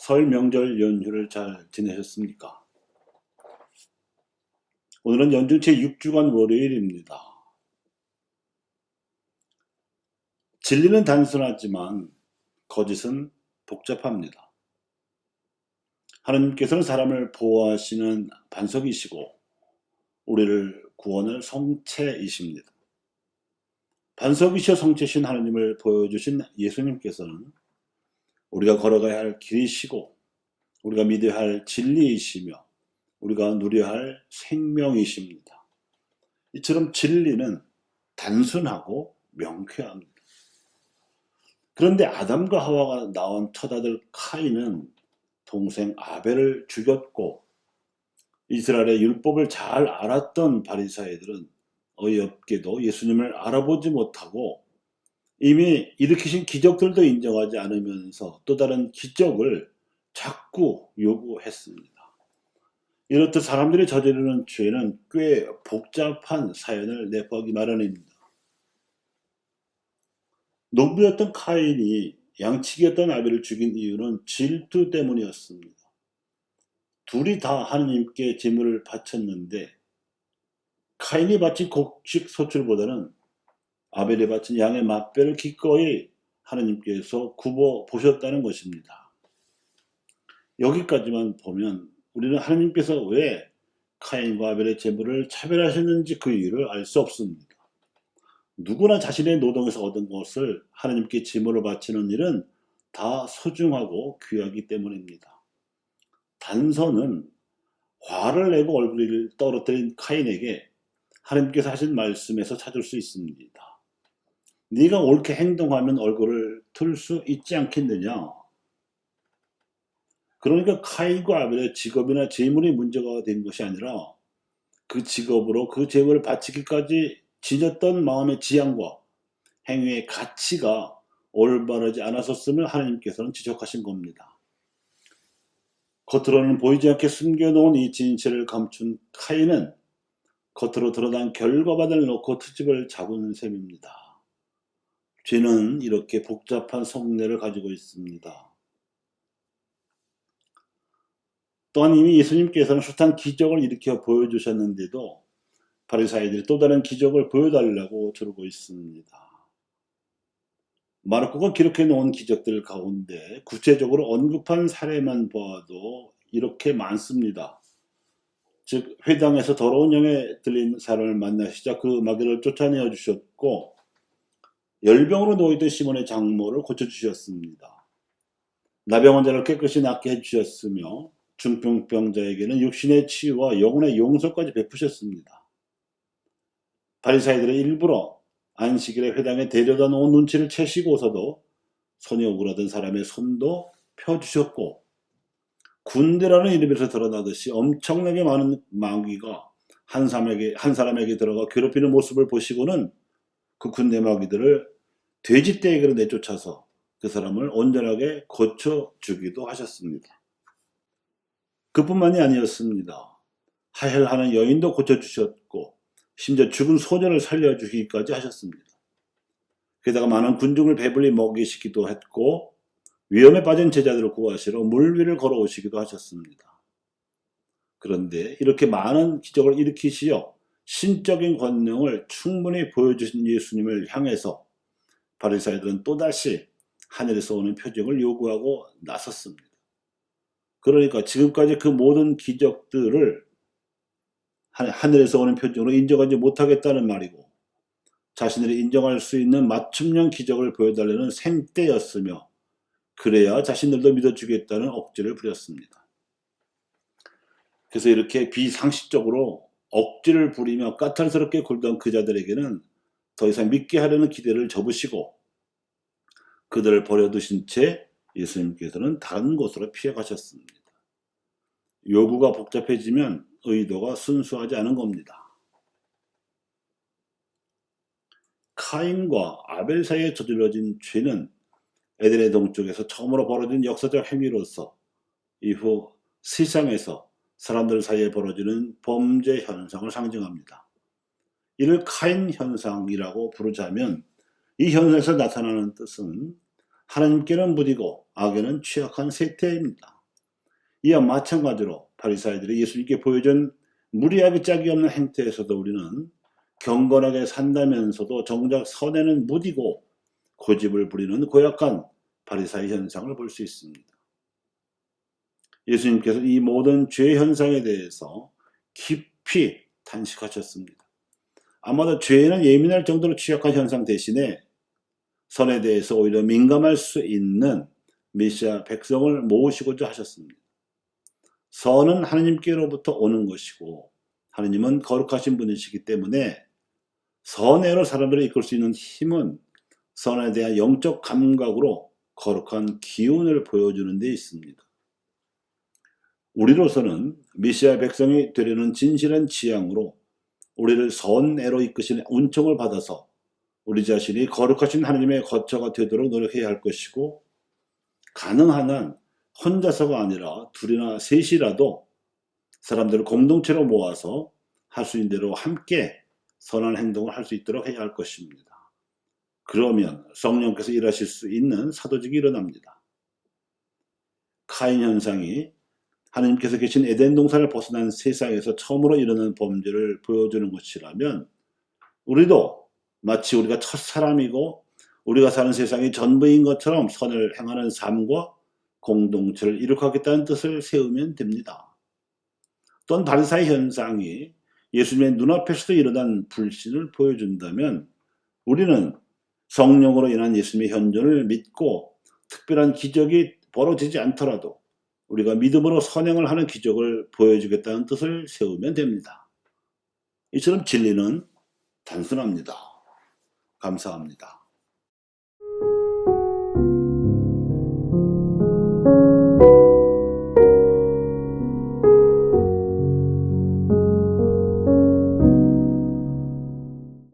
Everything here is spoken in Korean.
설 명절 연휴를 잘 지내셨습니까? 오늘은 연중 제6주간 월요일입니다. 진리는 단순하지만 거짓은 복잡합니다. 하나님께서는 사람을 보호하시는 반석이시고 우리를 구원할 성체이십니다. 반석이시여 성체신 하나님을 보여주신 예수님께서는 우리가 걸어가야 할 길이시고 우리가 믿어야 할 진리이시며 우리가 누려야 할 생명이십니다. 이처럼 진리는 단순하고 명쾌합니다. 그런데 아담과 하와가 낳은 첫 아들 카인은 동생 아벨을 죽였고 이스라엘의 율법을 잘 알았던 바리사이들은 어이없게도 예수님을 알아보지 못하고 이미 일으키신 기적들도 인정하지 않으면서 또 다른 기적을 자꾸 요구했습니다. 이렇듯 사람들이 저지르는 죄는 꽤 복잡한 사연을 내포하기 마련입니다. 농부였던 카인이 양치기였던 아벨을 죽인 이유는 질투 때문이었습니다. 둘이 다 하느님께 제물을 바쳤는데 카인이 바친 곡식 소출보다는 아벨이 바친 양의 맛배를 기꺼이 하느님께서 굽어 보셨다는 것입니다. 여기까지만 보면 우리는 하느님께서 왜 카인과 아벨의 제물을 차별하셨는지 그 이유를 알 수 없습니다. 누구나 자신의 노동에서 얻은 것을 하느님께 제물로 바치는 일은 다 소중하고 귀하기 때문입니다. 단서는 화를 내고 얼굴을 떨어뜨린 카인에게 하느님께서 하신 말씀에서 찾을 수 있습니다. 네가 옳게 행동하면 얼굴을 틀 수 있지 않겠느냐. 그러니까 카인과 아벨의 직업이나 재물이 문제가 된 것이 아니라 그 직업으로 그 재물을 바치기까지 지녔던 마음의 지향과 행위의 가치가 올바르지 않았었음을 하나님께서는 지적하신 겁니다. 겉으로는 보이지 않게 숨겨놓은 이 진실을 감춘 카인은 겉으로 드러난 결과만을 놓고 트집을 잡은 셈입니다. 죄는 이렇게 복잡한 속내를 가지고 있습니다. 또한 이미 예수님께서는 숱한 기적을 일으켜 보여주셨는데도 바리사이들이 또 다른 기적을 보여달라고 저러고 있습니다. 마르코가 기록해 놓은 기적들 가운데 구체적으로 언급한 사례만 봐도 이렇게 많습니다. 즉 회당에서 더러운 영에 들린 사람을 만나시자 그 마귀를 쫓아내어 주셨고 열병으로 놓이던 시몬의 장모를 고쳐주셨습니다. 나병 환자를 깨끗이 낫게 해주셨으며 중풍병자에게는 육신의 치유와 영혼의 용서까지 베푸셨습니다. 바리사이들의 일부러 안식일에 회당에 데려다 놓은 눈치를 채시고서도 손이 오그라든 사람의 손도 펴주셨고 군대라는 이름에서 드러나듯이 엄청나게 많은 마귀가 한 사람에게 들어가 괴롭히는 모습을 보시고는 그 군대 마귀들을 돼지떼에게로 내쫓아서 그 사람을 온전하게 고쳐주기도 하셨습니다. 그뿐만이 아니었습니다. 하혈하는 여인도 고쳐주셨고 심지어 죽은 소년을 살려주기까지 하셨습니다. 게다가 많은 군중을 배불리 먹이시기도 했고 위험에 빠진 제자들을 구하시러 물 위를 걸어오시기도 하셨습니다. 그런데 이렇게 많은 기적을 일으키시어 신적인 권능을 충분히 보여주신 예수님을 향해서 바리사이들은 또다시 하늘에서 오는 표징을 요구하고 나섰습니다. 그러니까 지금까지 그 모든 기적들을 하늘에서 오는 표징으로 인정하지 못하겠다는 말이고 자신들이 인정할 수 있는 맞춤형 기적을 보여달라는 생떼였으며 그래야 자신들도 믿어주겠다는 억지를 부렸습니다. 그래서 이렇게 비상식적으로 억지를 부리며 까탈스럽게 굴던 그 자들에게는 더 이상 믿게 하려는 기대를 접으시고 그들을 버려두신 채 예수님께서는 다른 곳으로 피해가셨습니다. 요구가 복잡해지면 의도가 순수하지 않은 겁니다. 카인과 아벨 사이에 저질러진 죄는 에덴의 동쪽에서 처음으로 벌어진 역사적 행위로서 이후 세상에서 사람들 사이에 벌어지는 범죄 현상을 상징합니다. 이를 카인 현상이라고 부르자면 이 현상에서 나타나는 뜻은 하나님께는 무디고 악에는 취약한 세태입니다. 이와 마찬가지로 바리사이들이 예수님께 보여준 무리하게 짝이 없는 행태에서도 우리는 경건하게 산다면서도 정작 선에는 무디고 고집을 부리는 고약한 바리사이 현상을 볼 수 있습니다. 예수님께서 이 모든 죄 현상에 대해서 깊이 탄식하셨습니다. 아마도 죄에는 예민할 정도로 취약한 현상 대신에 선에 대해서 오히려 민감할 수 있는 메시아 백성을 모으시고자 하셨습니다. 선은 하느님께로부터 오는 것이고 하느님은 거룩하신 분이시기 때문에 선애로 사람들을 이끌 수 있는 힘은 선에 대한 영적 감각으로 거룩한 기운을 보여주는 데 있습니다. 우리로서는 메시아 백성이 되려는 진실한 지향으로 우리를 선애로 이끄시는 은총을 받아서 우리 자신이 거룩하신 하나님의 거처가 되도록 노력해야 할 것이고, 가능한 한 혼자서가 아니라 둘이나 셋이라도 사람들을 공동체로 모아서 할 수 있는 대로 함께 선한 행동을 할 수 있도록 해야 할 것입니다. 그러면 성령께서 일하실 수 있는 사도직이 일어납니다. 카인 현상이 하나님께서 계신 에덴 동산을 벗어난 세상에서 처음으로 일어나는 범죄를 보여주는 것이라면, 우리도 마치 우리가 첫사람이고 우리가 사는 세상이 전부인 것처럼 선을 행하는 삶과 공동체를 이룩하겠다는 뜻을 세우면 됩니다. 또한 바리사의 현상이 예수님의 눈앞에서도 일어난 불신을 보여준다면, 우리는 성령으로 인한 예수님의 현존을 믿고 특별한 기적이 벌어지지 않더라도 우리가 믿음으로 선행을 하는 기적을 보여주겠다는 뜻을 세우면 됩니다. 이처럼 진리는 단순합니다. 감사합니다.